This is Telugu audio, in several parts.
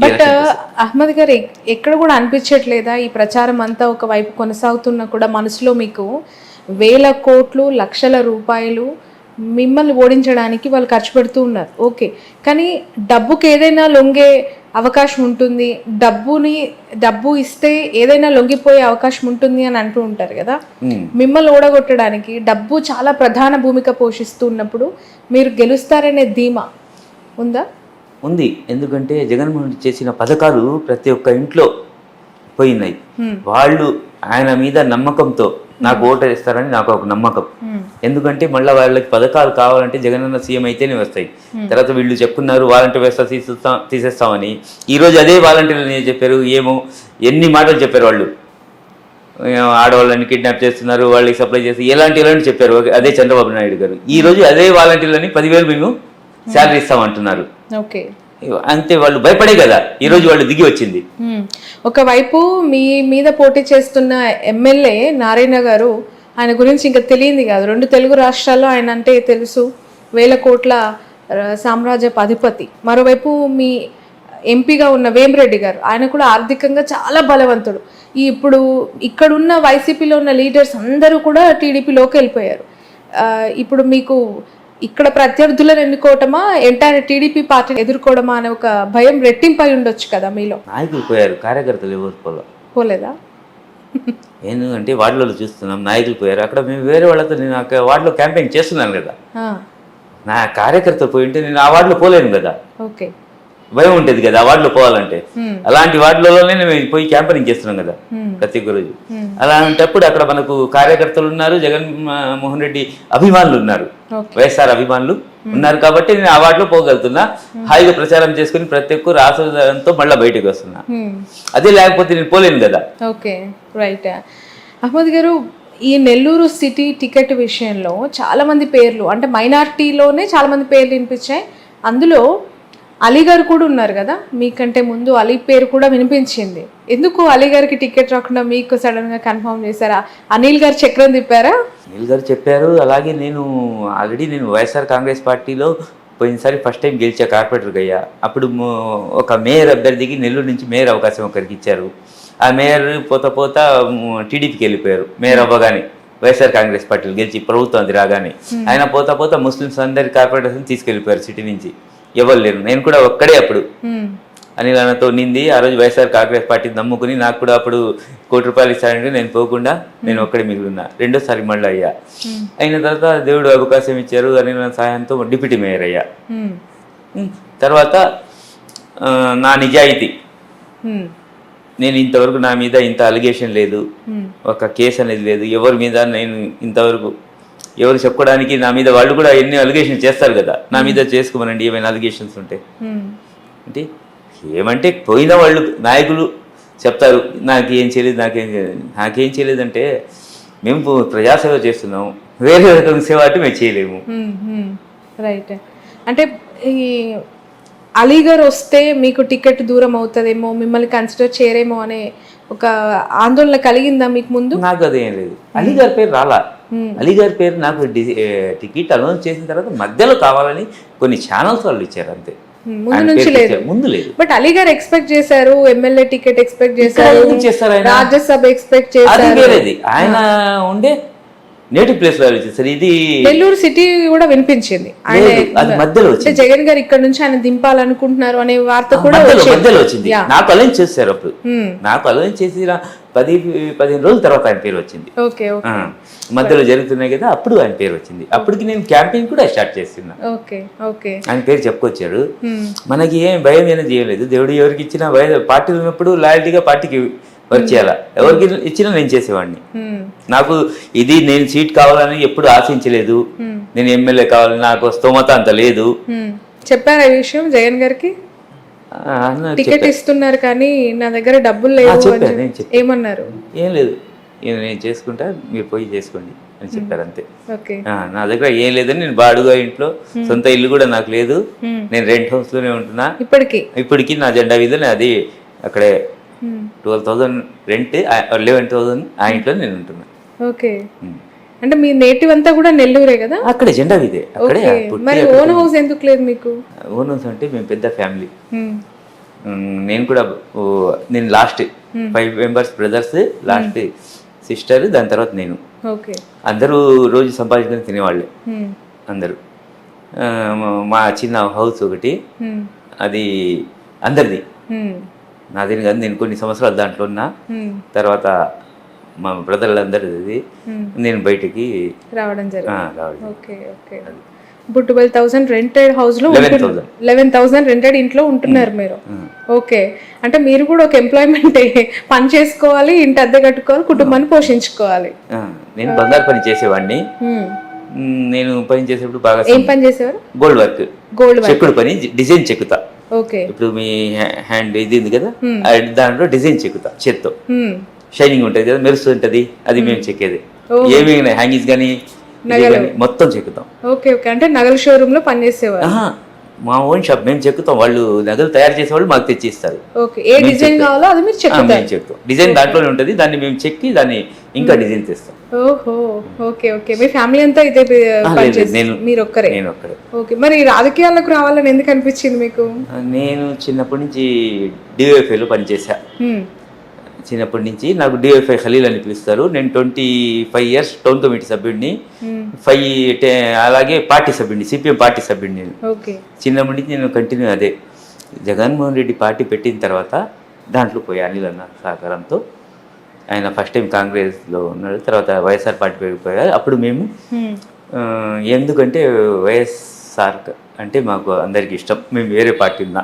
బట్ అహ్మద్ గారు ఎక్కడ కూడా అనిపించట్లేదా ఈ ప్రచారం అంతా ఒకవైపు కొనసాగుతున్నా కూడా మనసులో మీకు వేల కోట్లు లక్షల రూపాయలు మిమ్మల్ని ఓడించడానికి వాళ్ళు ఖర్చు పెడుతూ ఉన్నారు, ఓకే, కానీ డబ్బుకి ఏదైనా లొంగే అవకాశం ఉంటుంది, డబ్బు ఇస్తే ఏదైనా లొంగిపోయే అవకాశం ఉంటుంది అని అంటూ ఉంటారు కదా. మిమ్మల్ని ఓడగొట్టడానికి డబ్బు చాలా ప్రధాన భూమిక పోషిస్తూ ఉన్నప్పుడు మీరు గెలుస్తారనే ధీమా ఉందా? ఉంది. ఎందుకంటే జగన్మోహన్ రెడ్డి చేసిన పథకాలు ప్రతి ఒక్క ఇంట్లో పోయినాయి. వాళ్ళు ఆయన మీద నమ్మకంతో నాకు ఓటు వేస్తారని నాకు ఒక నమ్మకం. ఎందుకంటే మళ్ళీ వాళ్ళకి పథకాలు కావాలంటే జగనన్న సీఎం అయితేనే వస్తాయి. తర్వాత వీళ్ళు చెప్పుకున్నారు వాలంటీర్ వ్యవస్థ తీసేస్తామని. ఈరోజు అదే వాలంటీర్లు చెప్పారు, ఏమో ఎన్ని మాటలు చెప్పారు. వాళ్ళు ఆడవాళ్ళని కిడ్నాప్ చేస్తున్నారు, వాళ్ళకి సప్లై చేసి ఎలాంటి చెప్పారు. అదే చంద్రబాబు నాయుడు గారు ఈరోజు అదే వాలంటీర్లని 10,000 మేము శాలరీ ఇస్తామంటున్నారు. అంతే, వాళ్ళు భయపడే కదా ఈరోజు వాళ్ళు దిగి వచ్చింది. ఒకవైపు మీ మీద పోటీ చేస్తున్న ఎమ్మెల్యే నారాయణ గారు, ఆయన గురించి ఇంకా తెలియంది కాదు, 2 తెలుగు రాష్ట్రాల్లో ఆయన అంటే తెలుసు, వేల కోట్ల సామ్రాజ్యపు అధిపతి. మరోవైపు మీ ఎంపీగా ఉన్న వేమిరెడ్డి గారు, ఆయన కూడా ఆర్థికంగా చాలా బలవంతుడు. ఇప్పుడు ఇక్కడున్న వైసీపీలో ఉన్న లీడర్స్ అందరూ కూడా టీడీపీలోకి వెళ్ళిపోయారు. ఇప్పుడు మీకు ఇక్కడ ప్రత్యర్థులను ఎన్నుకోవటమా, ఎంటైర్ టీడీపీ పార్టీని ఎదుర్కోవడమా అనే ఒక భయం రెట్టింపై ఉండొచ్చు కదా మీలో? నాయకులు పోయారు, కార్యకర్తలు ఎవరు పోలేదా? ఎందుకంటే వార్డులో చూస్తున్నాం నాయకులు పోయారు. అక్కడ మేము వేరే వాళ్ళతో నేను వార్డులో క్యాంపెయిన్ చేస్తున్నాను కదా, నా కార్యకర్తలు పోయి ఉంటే నేను ఆ వార్డులో పోలేను కదా. ఓకే, భయం ఉంటుంది కదా ఆ వార్డులో పోవాలంటే. అలాంటి వార్డులలోనే మేము పోయి క్యాంపెయినింగ్ చేస్తున్నాం కదా ప్రతి ఒక్క రోజు. అలాంటప్పుడు అక్కడ మనకు కార్యకర్తలు ఉన్నారు, జగన్మోహన్ రెడ్డి అభిమానులు ఉన్నారు, వైఎస్ఆర్ అభిమానులు ఉన్నారు. కాబట్టి నేను ఆ వార్డులో పోగలుగుతున్నా, హాయిగా ప్రచారం చేసుకుని ప్రతి ఒక్కరు ఆశీర్వాదంతో మళ్ళీ బయటకు వస్తున్నా. అదే లేకపోతే నేను పోలేను కదా. Okay, right. అహ్మద్ గారు, ఈ నెల్లూరు సిటీ టికెట్ విషయంలో చాలా మంది పేర్లు, అంటే మైనారిటీలోనే చాలా మంది పేర్లు వినిపించాయి. అందులో అలీ గారు కూడా ఉన్నారు కదా, మీకంటే ముందు అలీ పేరు కూడా వినిపించింది. ఎందుకు అలీ గారికి టికెట్ రాకుండా మీకు సడన్ గా కన్ఫర్మ్ చేశారా? అనిల్ గారు చక్రం తిప్పారా? అనిల్ గారు చెప్పారు. అలాగే నేను ఆల్రెడీ వైఎస్ఆర్ కాంగ్రెస్ పార్టీలో పోయినసారి ఫస్ట్ టైం గెలిచా, కార్పొరేటర్గా అయ్యా. అప్పుడు ఒక మేయర్ అభ్యర్థికి నెల్లూరు నుంచి మేయర్ అవకాశం ఒకరికి ఇచ్చారు. ఆ మేయర్ పోతా టీడీపీకి వెళ్ళిపోయారు. మేయర్ అవ్వగానే వైఎస్ఆర్ కాంగ్రెస్ పార్టీలు గెలిచి ప్రభుత్వం అది రాగానే ఆయన పోతా ముస్లిమ్స్ అందరి కార్పొరేటర్ని తీసుకెళ్ళిపోయారు సిటీ నుంచి. ఎవరు లేరు, నేను కూడా ఒక్కడే అప్పుడు అనిల్ అన్నతో నింది. ఆ రోజు వైఎస్ఆర్ కాంగ్రెస్ పార్టీ నమ్ముకుని నాకు కూడా అప్పుడు ₹1 కోటి ఇస్తాడంటే నేను పోకుండా నేను ఒక్కడే మిగిలిన్నా. రెండోసారి మళ్ళీ అయ్యా. అయిన తర్వాత దేవుడు అవకాశం ఇచ్చారు, అనిల్ సహాయంతో డిప్యూటీ మేయర్ అయ్యా. తర్వాత నా నిజాయితీ, నేను ఇంతవరకు నా మీద ఇంత అలిగేషన్ లేదు, ఒక కేసు అనేది లేదు, ఎవరి మీద నేను ఇంతవరకు ఎవరు చెప్పుకోవడానికి నా మీద వాళ్ళు కూడా ఎన్ని అలిగేషన్ చేస్తారు కదా, నా మీద చేసుకోమనండి ఏమైనా అలిగేషన్స్ ఉంటే. అంటే ఏమంటే పోయిన వాళ్ళు నాయకులు చెప్తారు నాకేం చేయలేదంటే మేము ప్రజాసేవ చేస్తున్నాం, వేరే రకం సేవ అంటే మేము చేయలేము. రైట్. అంటే ఈ అలీ గారు వస్తే మీకు టికెట్ దూరం అవుతుందేమో, మిమ్మల్ని కన్సిడర్ చేయరేమో అనే ఒక ఆందోళన కలిగిందా మీకు ముందు? నాకు అదేం లేదు. అలీ గారి పేరు రాలా. అలీ గారి పేరు నాకు టికెట్ అనౌన్స్ చేసిన తర్వాత మధ్యలో కావాలని కొన్ని ఛానల్స్ వాళ్ళు ఇచ్చారు, అంతే. ముందు లేదు. బట్ అలీ గారు ఎక్స్పెక్ట్ చేశారు, ఎమ్మెల్యే టికెట్ ఎక్స్పెక్ట్ చేశారు, రాజ్యసభ ఎక్స్పెక్ట్ చేశారు. ఆయన ఉండే నేటివ్ ప్లేస్ లో ఆలోచిస్తారు. ఇది నెల్లూరు సిటీ కూడా వినిపించింది, అది మధ్యలో వచ్చింది. జగన్ గారు ఇక్కడ నుంచి ఆయన దింపాలనుకుంటున్నారు అనే వార్త కూడా మధ్యలో వచ్చింది. నాకు అలౌన్స్ చేశారు అప్పుడు, నాకు అలౌన్స్ చేసిన 10-15 రోజుల తర్వాత ఆయన పేరు వచ్చింది. మధ్యలో జరుగుతున్నాయి కదా, అప్పుడు ఆయన పేరు వచ్చింది. అప్పటికి నేను క్యాంపెయిన్ కూడా స్టార్ట్ చేస్తున్నా. ఆయన పేరు చెప్పుకొచ్చాడు. మనకి ఏం భయం అనేది చేయలేదు. దేవుడు ఎవరికి ఇచ్చిన పార్టీలు ఉన్నప్పుడు లాయల్టీగా పార్టీకి వర్క్ చేయాలా, ఎవరికి ఇచ్చినా నేను చేసేవాడిని. నాకు ఇది నేను సీట్ కావాలని ఎప్పుడు ఆశించలేదు, నేను ఎమ్మెల్యే కావాలని నాకు స్తోమత అంత లేదు. చెప్పారా ఈ విషయం జగన్ గారికి? టికెట్ ఇస్తున్నారు కానీ నా దగ్గర డబ్బులు లేవు ఏమన్నారు? ఏం లేదు, నేను చేసుకుంటా, మీరు పోయి చేసుకోండి అని చెప్పారు, అంతే. నా దగ్గర ఏం లేదని, నేను బాడుగా ఇంట్లో, సొంత ఇల్లు కూడా నాకు లేదు, నేను రెంట్ హౌస్ లోనే ఉంటున్నా ఇప్పటికి. నా జెండా వీధిలో అది అక్కడే 12,000 రెంట్, 11,000 ఆ ఇంట్లో నేను ఉంటున్నా. ఓకే, అంటే మీ నేటివ్ అంతా కూడా నెల్లూరే కదా? అక్కడే జెండా వీధే, అక్కడే. మరి ఓన్ హౌస్ ఎందుకు లేదు మీకు? ఓన్ హౌస్ అంటే మేము పెద్ద ఫ్యామిలీ, నేను కూడా నేను last 5 members brothers, last sister, దాని తర్వాత నేను. ఓకే. అందరూ రోజు సంపాదించుకొని తినేవాళ్ళే అందరూ. మా చిన్న హౌస్ ఒకటి, అది అందరిది, నాదేని కాదు. నేను కొన్ని సంవత్సరాలు దాంట్లో ఉన్నా. తర్వాత మా బ్రదర్లందరిది నేను బయటికి రావడం జరిగింది. రావడం. Okay okay. ఇప్పుడు 12,000 రెంటెడ్ హౌస్ లో 11,000 రెంటెడ్ ఇంట్లో ఉంటున్నారు మీరు. ఓకే, అంటే మీరు కూడా ఒక ఎంప్లాయ్మెంట్ పని చేసుకోవాలి, ఇంటి అద్దె కట్టుకోవాలి, కుటుంబాన్ని పోషించుకోవాలి. నేను బంగారు పని చేసేవాడిని. నేను పని చేసేప్పుడు బాగా ఏం పని చేసేవారు? గోల్డ్ వర్క్, చెక్కుడు పని, డిజైన్ చెక్కుతా. ఓకే. ఇప్పుడు మీ హ్యాండ్ ఇది ఉంది కదా, దాంట్లో డిజైన్ చెక్కుతా, చేత్తో షైనింగ్ ఉంటుంది కదా, మెరుస్తుంటది, అది మేము చెక్కేది. ఏమి హ్యాంగింగ్స్ కానీ మొత్తం చెక్కుతాం. Okay okay. అంటే నగల షోరూమ్ లో పనిచేసేవారు? మా ఓన్ షాప్, మేము చెక్కుతాం. వాళ్ళు నగలు తయారు చేసేవాళ్ళు మాకు తెచ్చి ఇస్తారు. ఓకే. ఏ డిజైన్ కావాలో అది మీరు చెక్కుతాం. డిజైన్ దాంట్లోనే ఉంటుంది, దాన్ని మేము చెక్కి దాన్ని ఇంకా డిజైన్ చేస్తాం. ఓహో, ఓకే ఓకే. మీ ఫ్యామిలీ అంతా ఇదే మీరు ఒక్కరే? నేను ఒక్కరే. ఓకే. మరి రాజకీయాలకు రావాలని ఎందుకు అనిపించింది మీకు? నేను చిన్నప్పటి నుంచి డివైఎఫ్ఐలో పనిచేసా. చిన్నప్పటి నుంచి నాకు డివైఎఫ్ఐ ఖలీల్ అని పిలుస్తారు. నేను 25 years టౌన్ కమిటీ సభ్యుడిని, 5 అలాగే పార్టీ సభ్యుడిని, సిపిఎం పార్టీ సభ్యుడిని. నేను చిన్నప్పటి నుంచి నేను కంటిన్యూ అదే. జగన్మోహన్ రెడ్డి పార్టీ పెట్టిన తర్వాత దాంట్లో పోయి అనిల్ అన్న సహకారంతో, ఆయన ఫస్ట్ టైం కాంగ్రెస్లో ఉన్నాడు, తర్వాత వైఎస్ఆర్ పార్టీ పెరిగిపోయారు. అప్పుడు మేము ఎందుకంటే వైఎస్ఆర్ అంటే మాకు అందరికి ఇష్టం, మేము వేరే పార్టీ ఉన్నా.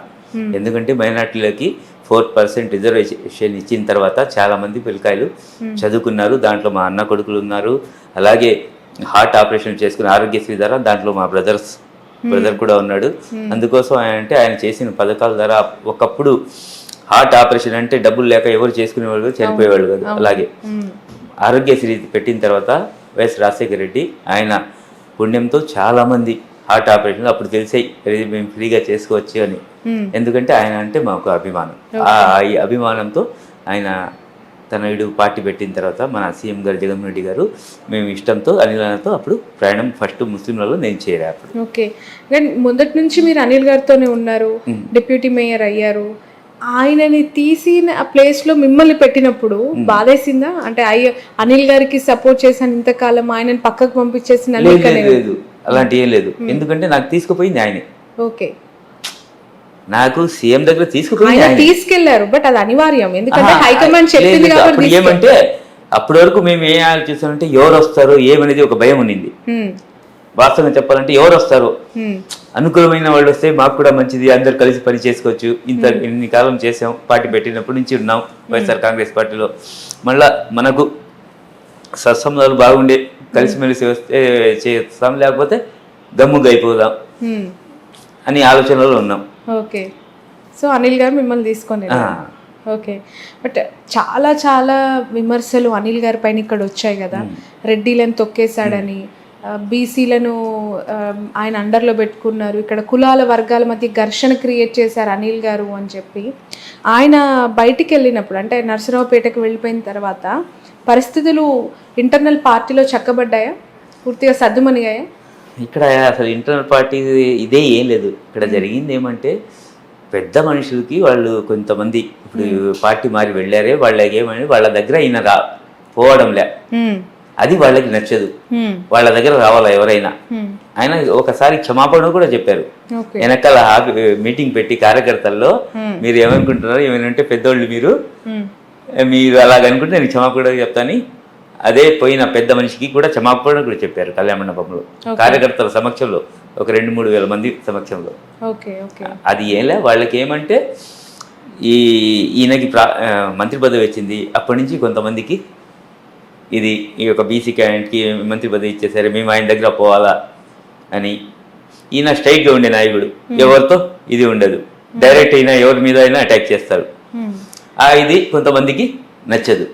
ఎందుకంటే మైనార్టీలకి 4% రిజర్వేషన్ ఇచ్చిన తర్వాత చాలామంది పిల్లకాయలు చదువుకున్నారు. దాంట్లో మా అన్న కొడుకులు ఉన్నారు. అలాగే హార్ట్ ఆపరేషన్ చేసుకుని ఆరోగ్యశ్రీ ద్వారా దాంట్లో మా బ్రదర్ కూడా ఉన్నాడు. అందుకోసం ఆయన చేసిన పథకాల ద్వారా ఒకప్పుడు హార్ట్ ఆపరేషన్ అంటే డబ్బులు లేక ఎవరు చేసుకునేవాళ్ళు, చనిపోయేవాళ్ళు కదా. అలాగే ఆరోగ్యశ్రీ పెట్టిన తర్వాత వైఎస్ రాజశేఖర రెడ్డి ఆయన పుణ్యంతో చాలామంది హార్ట్ ఆపరేషన్ అప్పుడు తెలిసాయి, మేము ఫ్రీగా చేసుకోవచ్చు అని. ఎందుకంటే ఆయన అంటే మాకు అభిమానం. ఈ అభిమానంతో ఆయన తన పార్టీ పెట్టిన తర్వాత మన సీఎం గారు జగన్మోహన్ రెడ్డి గారు మేము ఇష్టంతో అనిల్తో అప్పుడు ప్రయాణం ఫస్ట్ ముస్లింలలో నేను చేరా. అప్పుడు ఓకే. మొదటి నుంచి మీరు అనిల్ గారితోనే ఉన్నారు, డిప్యూటీ మేయర్ అయ్యారు. ఆయనని తీసి ఆ ప్లేస్ లో మిమ్మల్ని పెట్టినప్పుడు బాధేసిందా? అంటే అనిల్ గారికి సపోర్ట్ చేశాను ఇంతకాలం, ఆయనని పక్కకు పంపించేసి లేదు, అలాంటి ఏం లేదు. ఎందుకంటే నాకు తీసుకుపోయింది ఆయనే. ఓకే. నాకు సీఎం దగ్గర తీసుకెళ్లారు, బట్ అది అనివార్యం, ఎందుకంటే హైకమాండ్ చెప్పింది కాబట్టి. ఏమంటే అప్పటి వరకు మేము ఏం ఆలోచిస్తామంటే ఎవరు వస్తారు ఏమనేది ఒక భయం ఉన్నింది. వాస్తవంగా చెప్పాలంటే ఎవరు వస్తారు, అనుకూలమైన వాళ్ళు వస్తే మాకు కూడా మంచిది, అందరు కలిసి పని చేసుకోవచ్చు. ఇన్ని కాలం చేసాం, పార్టీ పెట్టినప్పటి నుంచి ఉన్నాం వైఎస్ఆర్ కాంగ్రెస్ పార్టీలో. మళ్ళా మనకు సత్సంబంధాలు బాగుండే, కలిసిమెలిసి వస్తే చేస్తాం, లేకపోతే గమ్ముగా అయిపోదాం అని ఆలోచనలో ఉన్నాం. ఓకే. సో అనిల్ గారు మిమ్మల్ని తీసుకొని. ఓకే. బట్ చాలా చాలా విమర్శలు అనిల్ గారి పైన ఇక్కడ వచ్చాయి కదా, రెడ్డిలను తొక్కేశాడని, బీసీలను ఆయన అండర్లో పెట్టుకున్నారు, ఇక్కడ కులాల వర్గాల మధ్య ఘర్షణ క్రియేట్ చేశారు అనిల్ గారు అని చెప్పి. ఆయన బయటికి వెళ్ళినప్పుడు, అంటే నర్సరావుపేటకు వెళ్ళిపోయిన తర్వాత పరిస్థితులు ఇంటర్నల్ పార్టీలో చక్కబడ్డాయా, పూర్తిగా సర్దుమణిగాయా? ఇక్కడ అసలు ఇంటర్నల్ పార్టీ ఇదే ఏం లేదు. ఇక్కడ జరిగింది ఏమంటే పెద్ద మనుషులకి వాళ్ళు కొంతమంది ఇప్పుడు పార్టీ మారి వెళ్ళారే, వాళ్ళకి ఏమని వాళ్ళ దగ్గర ఈయన పోవడంలే, అది వాళ్ళకి నచ్చదు. వాళ్ళ దగ్గర రావాలా ఎవరైనా. ఆయన ఒకసారి క్షమాపణ కూడా చెప్పారు. వెనకాల మీటింగ్ పెట్టి కార్యకర్తల్లో మీరు ఏమనుకుంటున్నారు, ఏమైనా పెద్దోళ్ళు మీరు అలాగనుకుంటే నేను క్షమాపణ చెప్తాను. అదే పోయిన పెద్ద మనిషికి కూడా క్షమాపణ కూడా చెప్పారు కళ్యాణ మండపంలో, కార్యకర్తల సమక్షంలో, ఒక 2-3 వేల మంది సమక్షంలో. అది ఏంలే, వాళ్ళకి ఏమంటే ఈయనకి మంత్రి పదవి వచ్చింది, అప్పటి నుంచి కొంతమందికి ఇది ఈ యొక్క బీసీ క్యాండిడేట్కి మంత్రి పదవి ఇచ్చేసరి మేము ఆయన దగ్గర పోవాలా అని. ఈయన స్ట్రైట్గా ఉండే నాయకుడు, ఎవరితో ఇది ఉండదు, డైరెక్ట్ అయినా ఎవరి మీద అయినా అటాక్ చేస్తారు. ఇది కొంతమందికి నచ్చదు,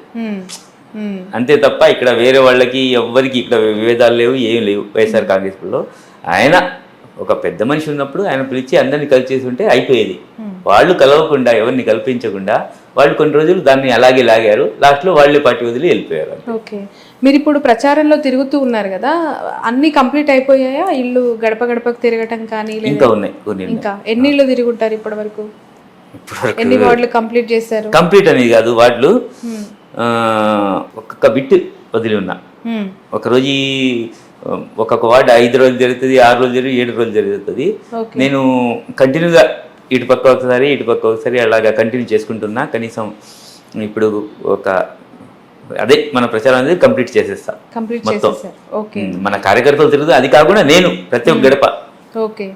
అంతే తప్ప ఇక్కడ వేరే వాళ్ళకి ఎవ్వరికి ఇక్కడ విభేదాలు లేవు, ఏం లేవు. వైఎస్ఆర్ కాంగ్రెస్లో ఆయన ఒక పెద్ద మనిషి ఉన్నప్పుడు ఆయన పిలిచి అందరినీ కలిసేసి ఉంటే అయిపోయేది. వాళ్ళు కలవకుండా, ఎవరిని కల్పించకుండా వాళ్ళు కొన్ని రోజులు దాన్ని అలాగే లాగారు. లాస్ట్లో వాళ్ళే పార్టీ వదిలి వెళ్ళిపోయారు. ఓకే. మీరు ఇప్పుడు ప్రచారంలో తిరుగుతూ ఉన్నారు కదా, అన్ని కంప్లీట్ అయిపోయాయా? ఇల్లు గడప గడపకు తిరగటం కానీ ఇంకా ఉన్నాయి. ఇంకా ఎన్ని ఇళ్ళు తిరుగుంటారు ఇప్పటి వరకు? ఇప్పటివరకు ఎన్ని వార్డులు కంప్లీట్ చేశారు? కంప్లీట్ అనేది కాదు, వార్డులు ఒక్కొక్క బిట్ వదిలి ఉన్నా. ఒకరోజు ఒక్కొక్క వార్డు 5 రోజులు జరుగుతుంది, 6 రోజులు జరుగుతుంది, 7 రోజులు జరుగుతుంది. నేను కంటిన్యూగా ఇటు పక్క ఒకసారి అలాగా కంటిన్యూ చేసుకుంటున్నా. కనీసం ఇప్పుడు అదే మన ప్రచారం అనేది కంప్లీట్ చేసేస్తా మొత్తం. మన కార్యకర్తలు తిరుగుతూ, అది కాకుండా నేను ప్రతి ఒక్క గడప. ఓకే.